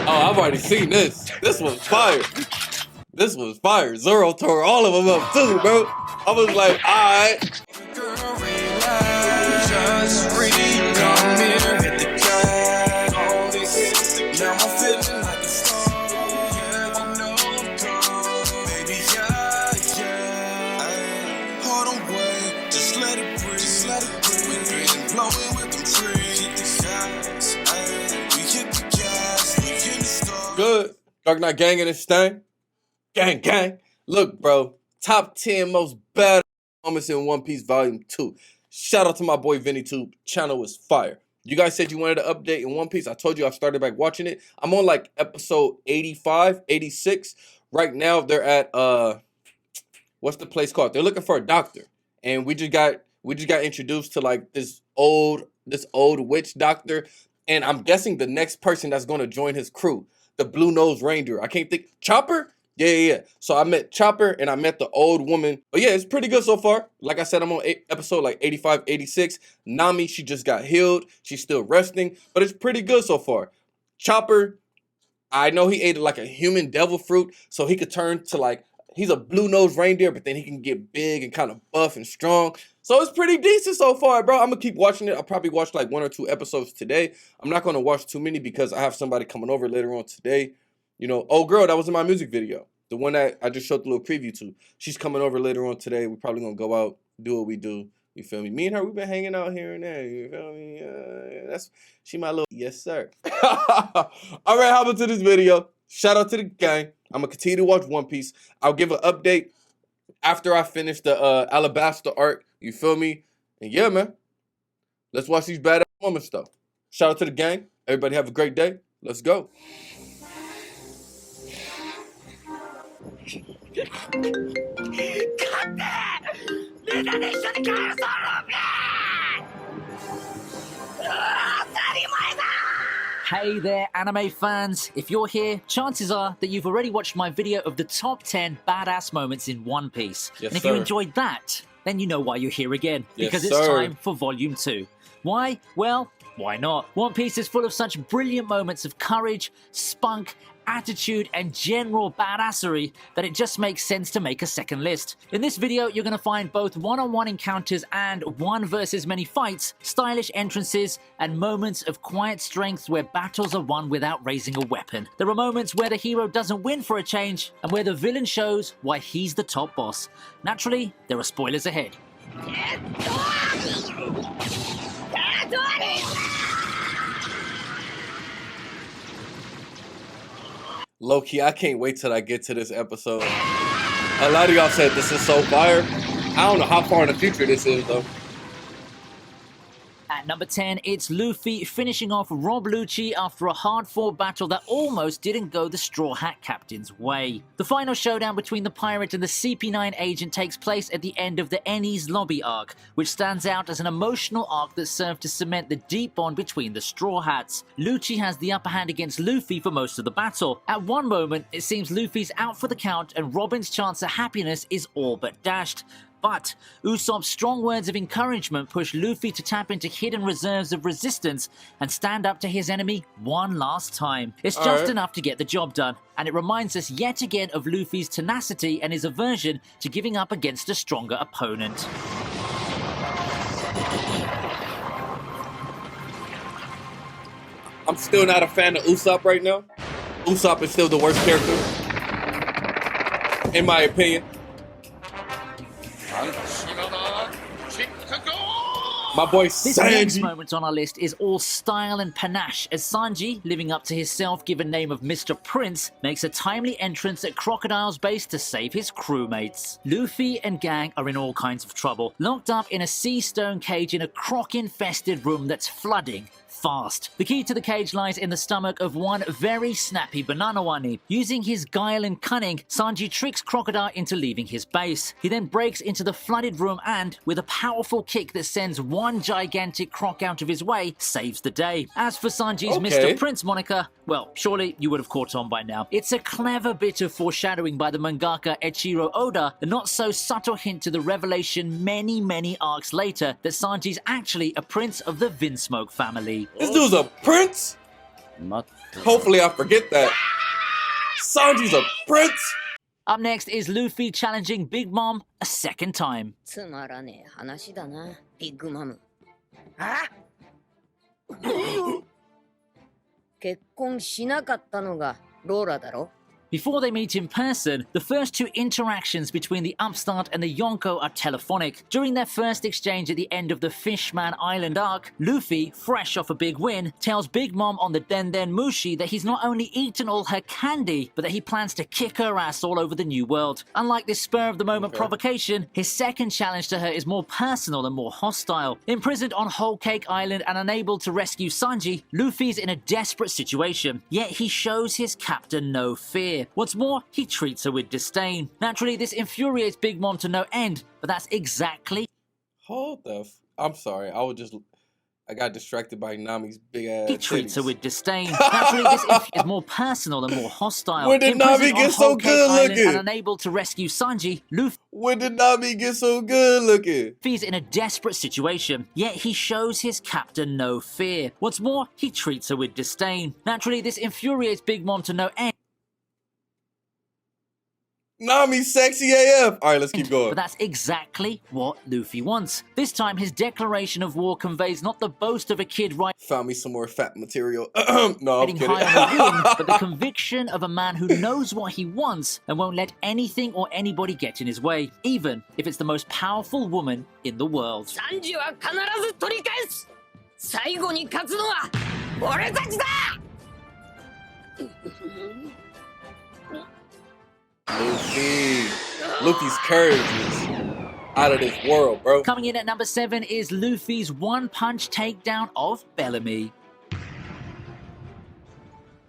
Oh, I've already seen this. This was fire. This was fire. Zoro tore all of them up too, bro. I was like, alright. Good. Dark Knight gang in this thing. Gang, gang. Look, bro. Top 10 most bad moments in One Piece Volume 2. Shout out to my boy VinnyTube. Channel was fire. You guys said you wanted an update in One Piece. I told you I started back watching it. I'm on like episode 85, 86. Right now they're at what's the place called? They're looking for a doctor. And we just got introduced to like this old witch doctor. And I'm guessing the next person that's gonna join his crew, the Blue Nose Reindeer. I can't think. Chopper? Yeah. So I met Chopper and I met the old woman. But yeah, it's pretty good so far. Like I said, I'm on episode like 85, 86. Nami, she just got healed. She's still resting. But it's pretty good so far. Chopper, I know he ate like a human devil fruit. So he could turn to like, he's a Blue Nose Reindeer, but then he can get big and kind of buff and strong. So it's pretty decent so far, bro. I'm going to keep watching it. I'll probably watch like 1 or 2 episodes today. I'm not going to watch too many because I have somebody coming over later on today. You know, old girl that was in my music video. The one that I just showed the little preview to. She's coming over later on today. We're probably going to go out, do what we do. You feel me? Me and her, we've been hanging out here and there. You feel me? She my little, yes, sir. All right, how about to this video? Shout out to the gang. I'm going to continue to watch One Piece. I'll give an update after I finish the Alabasta arc. You feel me? And yeah, man. Let's watch these badass moments, though. Shout out to the gang. Everybody have a great day. Let's go. Hey there, anime fans. If you're here, chances are that you've already watched my video of the top 10 badass moments in One Piece. Yes, and if sir. you enjoyed that, then you know why you're here again. Yes, Because it's sir. time for Volume 2. Why? Well, why not? One Piece is full of such brilliant moments of courage, spunk, attitude, and general badassery that it just makes sense to make a second list. In this video, you're going to find both one-on-one encounters and one versus many fights, stylish entrances, and moments of quiet strength where battles are won without raising a weapon. There are moments where the hero doesn't win for a change, and where the villain shows why he's the top boss. Naturally, there are spoilers ahead. Low-key, I can't wait till I get to this episode. A lot of y'all said this is so fire. I don't know how far in the future this is, though. At number 10, it's Luffy finishing off Rob Lucci after a hard-fought battle that almost didn't go the Straw Hat Captain's way. The final showdown between the pirate and the CP9 agent takes place at the end of the Enies Lobby arc, which stands out as an emotional arc that served to cement the deep bond between the Straw Hats. Lucci has the upper hand against Luffy for most of the battle. At one moment, it seems Luffy's out for the count and Robin's chance at happiness is all but dashed. But Usopp's strong words of encouragement push Luffy to tap into hidden reserves of resistance and stand up to his enemy one last time. It's just enough to get the job done, and it reminds us yet again of Luffy's tenacity and his aversion to giving up against a stronger opponent. I'm still not a fan of Usopp right now. Usopp is still the worst character, in my opinion. My boy This next Sanji. moment on our list is all style and panache as Sanji, living up to his self-given name of Mr. Prince, makes a timely entrance at Crocodile's base to save his crewmates. Luffy and gang are in all kinds of trouble, locked up in a sea stone cage in a croc-infested room that's flooding fast. The key to the cage lies in the stomach of one very snappy Banana Wani. Using his guile and cunning, Sanji tricks Crocodile into leaving his base. He then breaks into the flooded room and, with a powerful kick that sends one one gigantic croc out of his way saves the day. As for Sanji's Okay. Mr. Prince moniker, well, surely you would have caught on by now. It's a clever bit of foreshadowing by the mangaka Eiichiro Oda, a not so subtle hint to the revelation many arcs later that Sanji's actually a prince of the Vinsmoke family. This dude's a prince? Hopefully I forget that. Sanji's a prince? Up next is Luffy challenging Big Mom a second time. つまらねえ話だな、ビッグマム。結婚しなかったのがローラだろ。 Before they meet in person, the first two interactions between the upstart and the Yonko are telephonic. During their first exchange at the end of the Fishman Island arc, Luffy, fresh off a big win, tells Big Mom on the Den Den Mushi that he's not only eaten all her candy, but that he plans to kick her ass all over the New World. Unlike this spur-of-the-moment provocation, his second challenge to her is more personal and more hostile. Imprisoned on Whole Cake Island and unable to rescue Sanji, Luffy's in a desperate situation, yet he shows his captor no fear. What's more, he treats her with disdain. Naturally, this infuriates Big Mom to no end, but that's exactly Hold the I'm sorry. I got distracted by Nami's big ass. he treats her titties. with disdain. Naturally, this is more personal and more hostile. When did Nami Imprisoned get on so Whole Cake good Island looking? and unable to rescue Sanji, When did Nami get so good looking? Luffy's in a desperate situation, yet he shows his captor no fear. What's more, he treats her with disdain. Naturally, this infuriates Big Mom to no end. Nami's sexy AF. All right, let's keep going. But that's exactly what Luffy wants. This time, his declaration of war conveys not the boast of a kid Found me some more fat material. No, I'm riding kidding. high on the wind, but the conviction of a man who knows what he wants and won't let anything or anybody get in his way, even if it's the most powerful woman in the world. サンジは必ず取り返す。最後に勝つのは俺たちだ。 Luffy's courage is out of this world, bro. Coming in at number 7 is Luffy's one-punch takedown of Bellamy.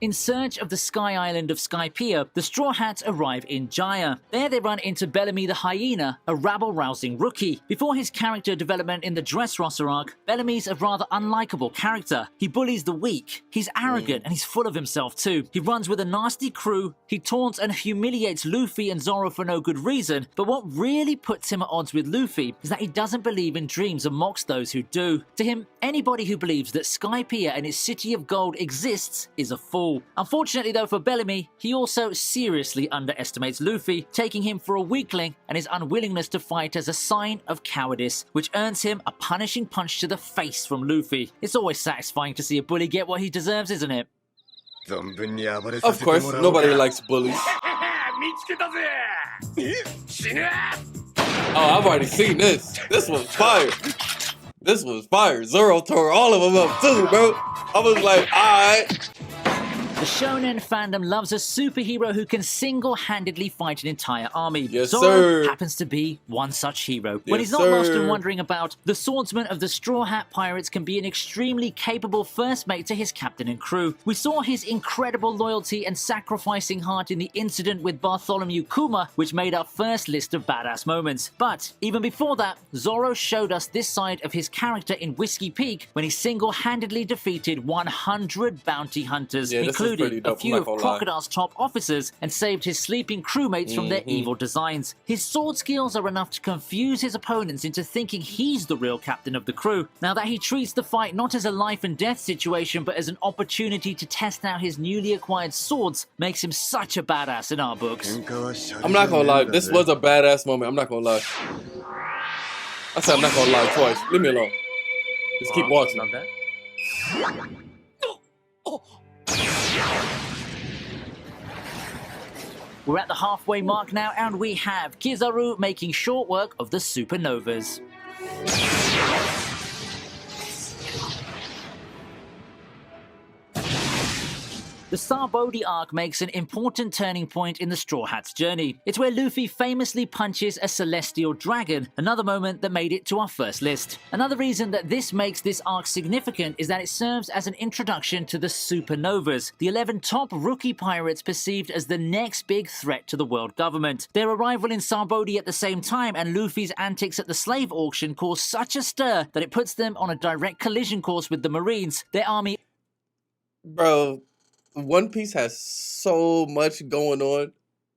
In search of the Sky Island of Skypiea, the Straw Hats arrive in Jaya. There they run into Bellamy the Hyena, a rabble-rousing rookie. Before his character development in the Dressrosa arc, Bellamy's a rather unlikable character. He bullies the weak, he's arrogant, and he's full of himself too. He runs with a nasty crew, he taunts and humiliates Luffy and Zoro for no good reason, but what really puts him at odds with Luffy is that he doesn't believe in dreams and mocks those who do. To him, anybody who believes that Skypiea and its city of gold exists is a fool. Unfortunately though for Bellamy, he also seriously underestimates Luffy, taking him for a weakling and his unwillingness to fight as a sign of cowardice, which earns him a punishing punch to the face from Luffy. It's always satisfying to see a bully get what he deserves, isn't it? Of course, nobody likes bullies. Oh, I've already seen this. This was fire. This was fire. Zoro tore all of them up too, bro. I was like, alright. The shonen fandom loves a superhero who can single-handedly fight an entire army. Yes, Zoro sir. happens to be one such hero. When Yes, he's not lost sir. and wondering about, the swordsman of the Straw Hat Pirates can be an extremely capable first mate to his captain and crew. We saw his incredible loyalty and sacrificing heart in the incident with Bartholomew Kuma, which made our first list of badass moments. But even before that, Zoro showed us this side of his character in Whiskey Peak when he single-handedly defeated 100 bounty hunters, Yeah, this is pretty including dope, a few I'm of not gonna lie. Crocodile's top officers, and saved his sleeping crewmates from their Mhm. evil designs. His sword skills are enough to confuse his opponents into thinking he's the real captain of the crew. Now that he treats the fight not as a life and death situation, but as an opportunity to test out his newly acquired swords, makes him such a badass in our books. I'm not gonna lie, this was a badass moment. I'm not gonna lie. I said I'm not gonna lie twice. Leave me alone. Just keep watching. We're at the halfway mark now, and we have Kizaru making short work of the Supernovas. The Sabaody arc makes an important turning point in the Straw Hats' journey. It's where Luffy famously punches a celestial dragon, another moment that made it to our first list. Another reason that this makes this arc significant is that it serves as an introduction to the Supernovas, the 11 top rookie pirates perceived as the next big threat to the world government. Their arrival in Sabaody at the same time and Luffy's antics at the slave auction caused such a stir that it puts them on a direct collision course with the Marines. Their army... Bro, One Piece has so much going on.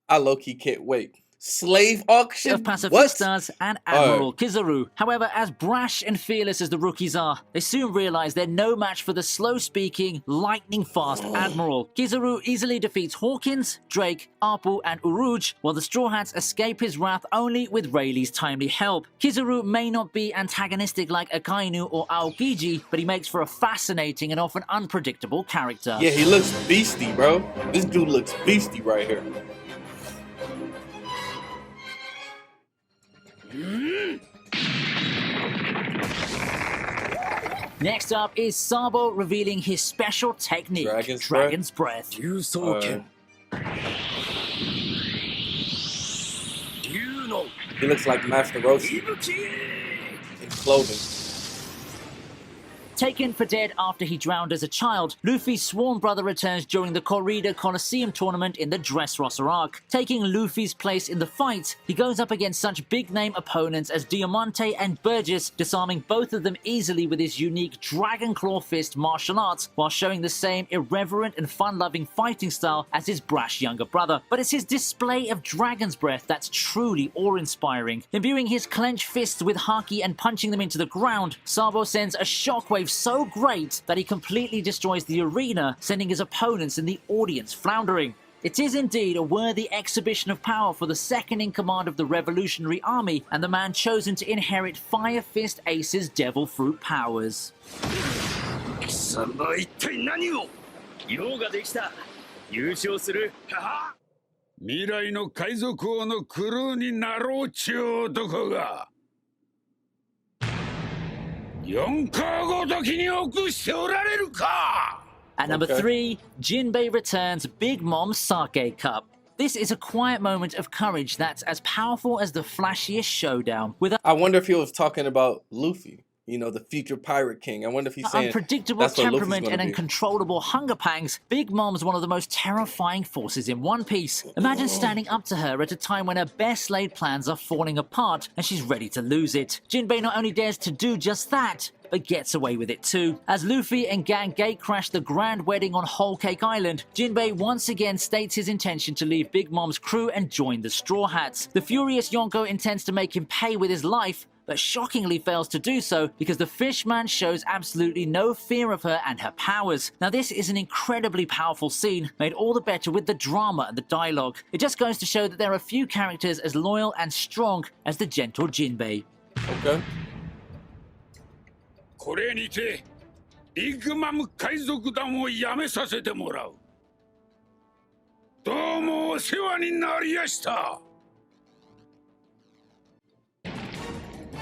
I low-key can't wait. Slave auction? of pacifistas and Admiral Kizaru. However, as brash and fearless as the rookies are, they soon realize they're no match for the slow-speaking, lightning-fast Admiral. Kizaru easily defeats Hawkins, Drake, Appu, and Urouge, while the Straw Hats escape his wrath only with Rayleigh's timely help. Kizaru may not be antagonistic like Akainu or Aokiji, but he makes for a fascinating and often unpredictable character. Yeah, he looks beastie, bro. This dude looks beastie right here. Next up is Sabo revealing his special technique, Dragon's Breath. He looks like Master Roshi in clothing. Taken for dead after he drowned as a child, Luffy's sworn brother returns during the Corrida Coliseum tournament in the Dressrosa arc. Taking Luffy's place in the fight, he goes up against such big-name opponents as Diamante and Burgess, disarming both of them easily with his unique Dragon Claw Fist martial arts, while showing the same irreverent and fun-loving fighting style as his brash younger brother. But it's his display of Dragon's Breath that's truly awe-inspiring. Imbuing his clenched fists with Haki and punching them into the ground, Sabo sends a shockwave so great that he completely destroys the arena, sending his opponents and the audience floundering. It is indeed a worthy exhibition of power for the second in command of the Revolutionary Army and the man chosen to inherit Fire Fist Ace's Devil Fruit powers. 貴様一体何を用ができた優勝する未来の海賊王のクルーになろうちゅう男が4カごときに臆しておられるか At number 3, Jinbei returns Big Mom's Sake Cup. This is a quiet moment of courage that's as powerful as the flashiest showdown. With a I wonder if he was talking about Luffy. You know, the future pirate king. I wonder if he's saying unpredictable that's what Luffy's temperament gonna and be. uncontrollable hunger pangs, Big Mom's one of the most terrifying forces in One Piece. Imagine standing up to her at a time when her best laid plans are falling apart and she's ready to lose it. Jinbei not only dares to do just that, but gets away with it too. As Luffy and Gang gatecrash the grand wedding on Whole Cake Island, Jinbei once again states his intention to leave Big Mom's crew and join the Straw Hats. The furious Yonko intends to make him pay with his life, but shockingly fails to do so because the Fishman shows absolutely no fear of her and her powers. Now this is an incredibly powerful scene, made all the better with the drama and the dialogue. It just goes to show that there are few characters as loyal and strong as the gentle Jinbei. Okay. これにてビッグマム海賊団を辞めさせてもらうどうもお世話になりやした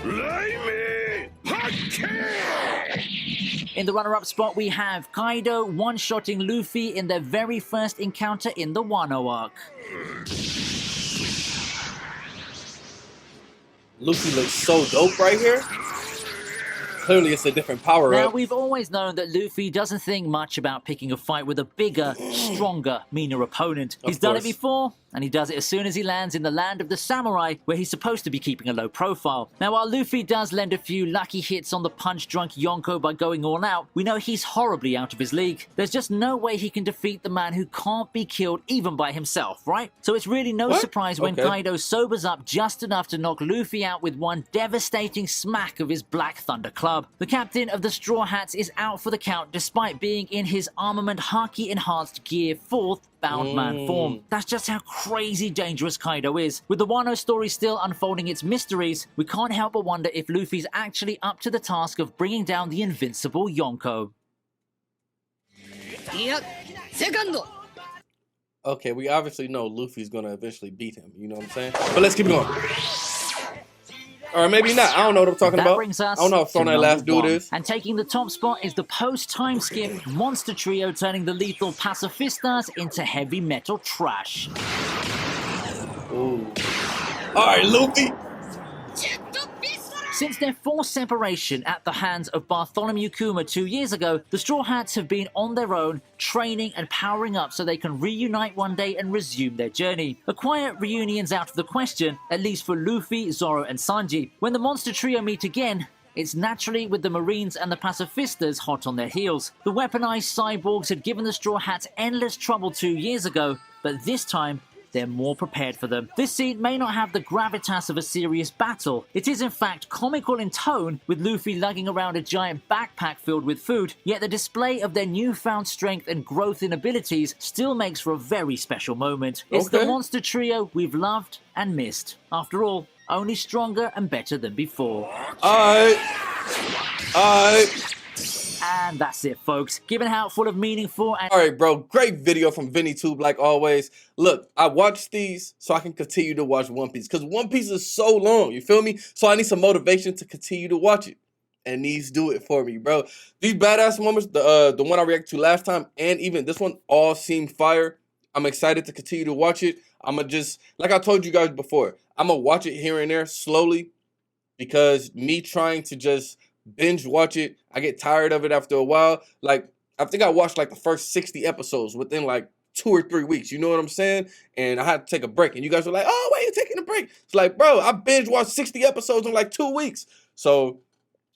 雷鳴発見 In the runner-up spot, we have Kaido one-shotting Luffy in their very first encounter in the Wano arc. Luffy looks so dope right here. Clearly, it's a different power Now, up. we've always known that Luffy doesn't think much about picking a fight with a bigger, stronger, meaner opponent. He's done it before, and he does it as soon as he lands in the land of the samurai, where he's supposed to be keeping a low profile. Now, while Luffy does lend a few lucky hits on the punch-drunk Yonko by going all out, we know he's horribly out of his league. There's just no way he can defeat the man who can't be killed even by himself, right? So it's really no surprise when Kaido sobers up just enough to knock Luffy out with one devastating smack of his Black Thunder Club. The captain of the Straw Hats is out for the count despite being in his armament Haki-enhanced Gear 4th Bound Man form. That's just how crazy dangerous Kaido is. With the Wano story still unfolding its mysteries, we can't help but wonder if Luffy's actually up to the task of bringing down the invincible Yonko. いやセカンド Okay, we obviously know Luffy's gonna eventually beat him. You know what I'm saying? But let's keep going. Or maybe not. I don't know what I'm talking That about. brings us I don't know how to strong that number last dude one. is. And taking the top spot is the post-time skip monster trio turning the lethal pacifistas into heavy metal trash. Ooh. All right, Luffy. Since their forced separation at the hands of Bartholomew Kuma 2 years ago, the Straw Hats have been on their own, training and powering up so they can reunite one day and resume their journey. A quiet reunion's out of the question, at least for Luffy, Zoro and Sanji. When the monster trio meet again, it's naturally with the Marines and the Pacifistas hot on their heels. The weaponized cyborgs had given the Straw Hats endless trouble 2 years ago, but this time, they're more prepared for them. This scene may not have the gravitas of a serious battle. It is in fact comical in tone, with Luffy lugging around a giant backpack filled with food, yet the display of their newfound strength and growth in abilities still makes for a very special moment. It's the Okay. monster trio we've loved and missed. After all, only stronger and better than before. All right. And that's it, folks. Given how full of meaningful and All right, bro. Great video from VinnyTube, like always. Look, I watch these so I can continue to watch One Piece because One Piece is so long. You feel me? So I need some motivation to continue to watch it, and these do it for me, bro. These badass moments, the one I reacted to last time, and even this one, all seem fire. I'm excited to continue to watch it. I'ma just, like I told you guys before, I'ma watch it here and there slowly because me trying to just binge watch it, I get tired of it after a while. Like, I think I watched like the first 60 episodes within like 2 or 3 weeks. You know what I'm saying? And I had to take a break. And you guys were like, oh, why are you taking a break? It's like, bro, I binge watched 60 episodes in like 2 weeks. So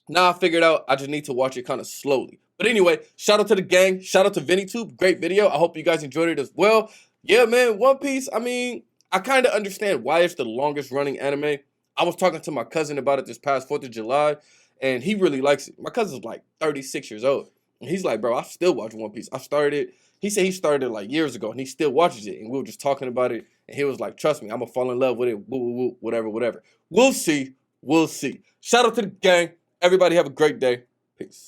now I figured out I just need to watch it kind of slowly. But anyway, shout out to the gang. Shout out to VinnyTube. Great video. I hope you guys enjoyed it as well. Yeah, man, One Piece, I mean, I kind of understand why it's the longest running anime. I was talking to my cousin about it this past 4th of July, and he really likes it. My cousin's like 36 years old. And he's like, bro, I still watch One Piece. I started, he said he started like years ago, and he still watches it. And we were just talking about it, and he was like, trust me, I'm going to fall in love with it, woo, woo, woo, whatever, whatever. We'll see. We'll see. Shout out to the gang. Everybody have a great day. Peace.